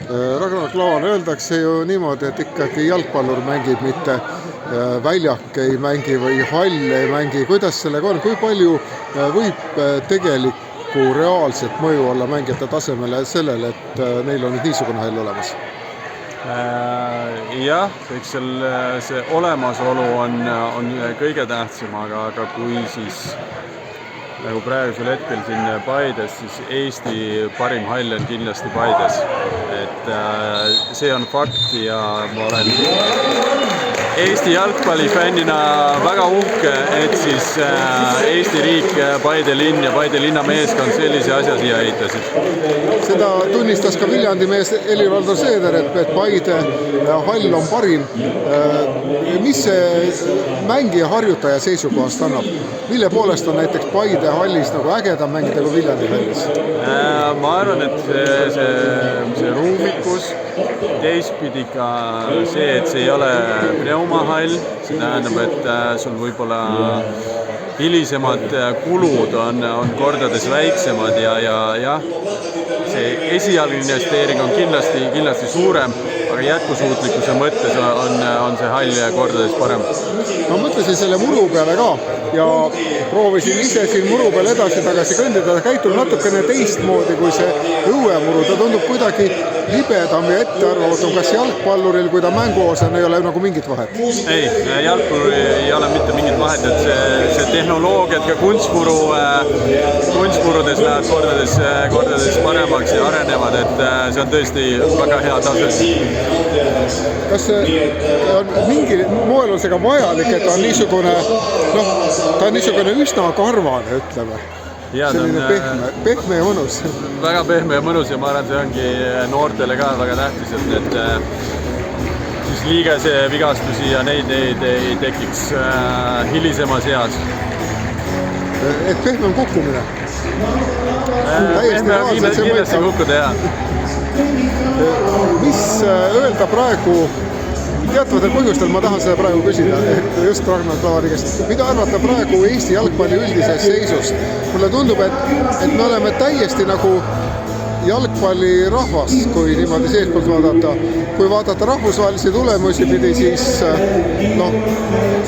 Ragnar Klavan, öeldakse ju niimoodi, et ikkagi jalgpallur mängib, mitte väljak ei mängi või hall ei mängi. Kuidas sellega on? Kui palju võib tegelikku reaalset mõju olla mängijate tasemele sellele, et neil on nüüd niisugune hall olemas? Jah, eks see olemasolu on kõige tähtsam, aga kui siis nagu praegusel hetkel siin Paides, siis Eesti parim hall on kindlasti Paides. Et see on fakt ja ma olen Eesti jalgpallifännina väga uhke, et siis Eesti riik, Paide linn ja Paide linna meeskond sellise asja siia ehitasid. Seda tunnistas ka Viljandi mees Helir-Valdor Seeder, et Paide hall on parim. Mis see mängija harjutaja seisukohast annab? Mille poolest on näiteks Paide hallis nagu ägedam mängida kui Viljandi hallis? Ma arvan, et see ruumikus, teistpidi ka see, et see ei ole pneumahall, see tähendab, et sul võib-olla hilisemad kulud on kordades väiksemad ja jah, see esialgne investeering on kindlasti suurem, aga jätkusuutlikkuse mõttes on see hall kordades parem. Ma mõtlesin selle muru peale ka ja proovisin ise siin muru peal edasi-tagasi kõndida, ta käitub natukene teistmoodi kui see õuemuru, ta tundub kuidagi libedam ja ettearvamatum. Kas jalgpalluril, kui ta mänguosan, ei ole nagu mingit vahet? Ei, jalgpalluril ei ole mitte mingit vahet, et see tehnoloogiat ka kunstmurudes läheb kordades paremaks ja arenevad, et see on tõesti väga hea tase. Kas on mingi moel on see ka vajalik, et ta on niisugune üsna karvane, ütleme? Selline pehme ja mõnus. Väga pehme ja mõnus ja ma arvan, see ongi noortele ka väga tähtis, et siis liigese vigastusi ja neid ei tekiks hilisemas eas. Et pehme on kukkumine? Pehme on kindlasti kukkuda, jah. Mis öelda praegu, teatavatel põhjustel ma tahan seda praegu küsida, et just Ragnar Klavani käest, mida arvata praegu Eesti jalgpalli üldisest seisust? Mulle tundub, et me oleme täiesti nagu jalgpallirahvas, kui niimoodi seespoolt vaadata. Kui vaadata rahvusvahelisi tulemusi pidi, siis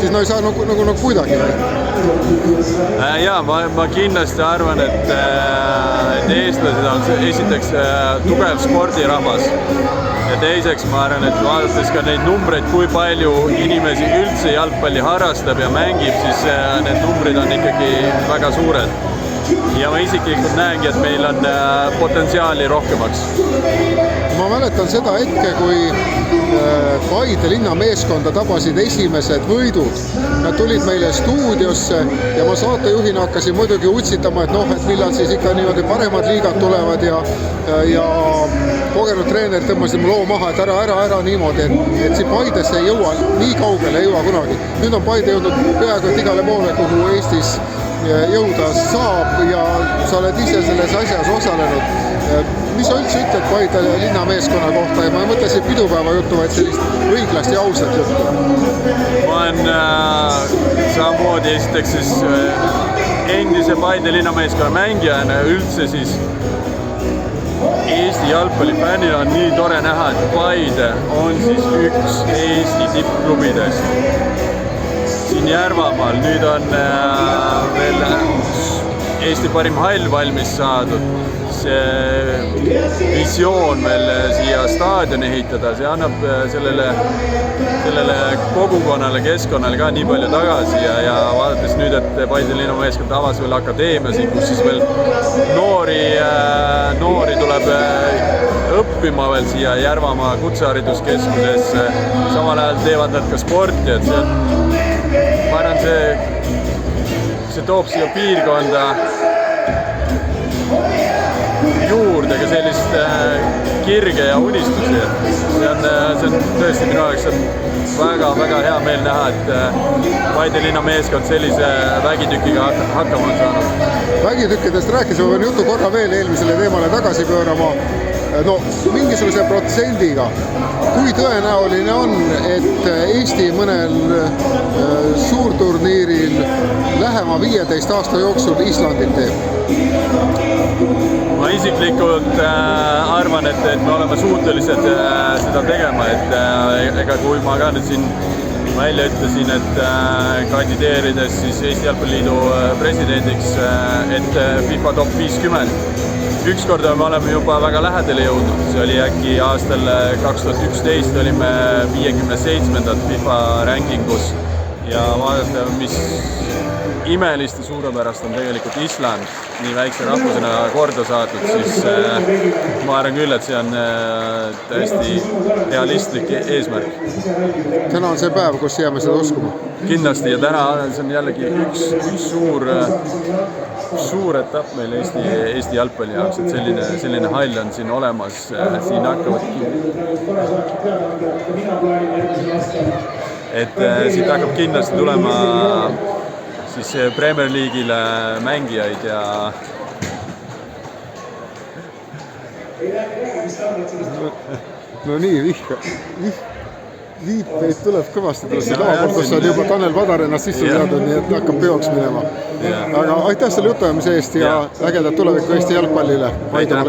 ei saa nagu kuidagi. Jaa, ma kindlasti arvan, et eestlased on esiteks tugev spordirahvas. Ja teiseks ma arvan, et vaadates ka neid numbreid, kui palju inimesi üldse jalgpalli harrastab ja mängib, siis need numbrid on ikkagi väga suured. Ja ma isiklikult näengi, et meil on potentsiaali rohkemaks. Ma mäletan seda hetke, kui Paide linna meeskonda tabasid esimesed võidud. Nad tulid meile stuudiosse ja ma saatejuhina hakkasin muidugi utsitama, et millal siis ikka niimoodi paremad liigad tulevad ja kogenud treener tõmbasid mu loo maha, et ära niimoodi, et siin Paides ei jõua, nii kaugele ei jõua kunagi. Nüüd on Paide jõudnud peaaegu et igale poole, kuhu Eestis jõuda saab ja sa oled ise selles asjas osalenud. Mis sa üldse ütled Paide linna meeskonna kohta ja ma ei mõtle siin pidupäeva juttu, vaid sellist õiglast ja ausat juttu? Ma olen samamoodi esiteks siis endise Paide linna meeskonna mängijana ja üldse siis Eesti jalgpallifännina on nii tore näha, et Paide on siis üks Eesti tippklubidest. Siin Järvamaal, nüüd on veel Eesti parim hall valmis saadud. See visioon veel siia staadioni ehitada, see annab sellele kogukonnale, keskkonnale ka nii palju tagasi ja vaadates nüüd, et Paide linna meeskond avas veel akadeemiasi, kus siis veel noori tuleb õppima veel siia Järvamaa kutsehariduskeskusesse. Samal ajal teevad nad ka sporti, et see on ma arvan, see toob siia piirkonda juurde ka sellist kirge ja unistusi. See on tõesti minu jaoks väga hea meel näha, et Paide linna meeskond sellise vägitükiga hakkama on saanud. Vägitükkidest rääkisime, võin jutu korra veel eelmisele teemale tagasi pöörama. Mingisuguse protsendiga, kui tõenäoline on, et Eesti mõnel suurturniiril lähema 15 aasta jooksul Islandit teeb? Ma isiklikult arvan, et me oleme suutelised seda tegema, et ega kui ma ka nüüd siin välja ütlesin, et kandideerides siis Eesti Jalgpalliliidu presidendiks, et FIFA top 50. Ükskord me oleme juba väga lähedale jõudnud, see oli äkki aastal 2011 olime 57. FIFA rankingus ja vaadata, mis imelist ja suurepärast on tegelikult Island nii väikse rahvusena korda saadud, siis ma arvan küll, et see on täiesti realistlik eesmärk. Täna on see päev, kus jääme seda uskuma. Kindlasti ja täna see on jällegi üks suur etapp meil Eesti jalgpalli jaoks, et selline hall on siin olemas, siin hakkavad siit hakkab kindlasti tulema siis Premier League'ile mängijaid ja no nii, viipeid tuleb kõvasti see koha, kus on juba Tanel Padar ennast sisse seadnud, nii et hakkab peoks minema. Aga aitäh selle jutuajamise eest ja ägedat tulevikku Eesti jalgpallile. Aitäh!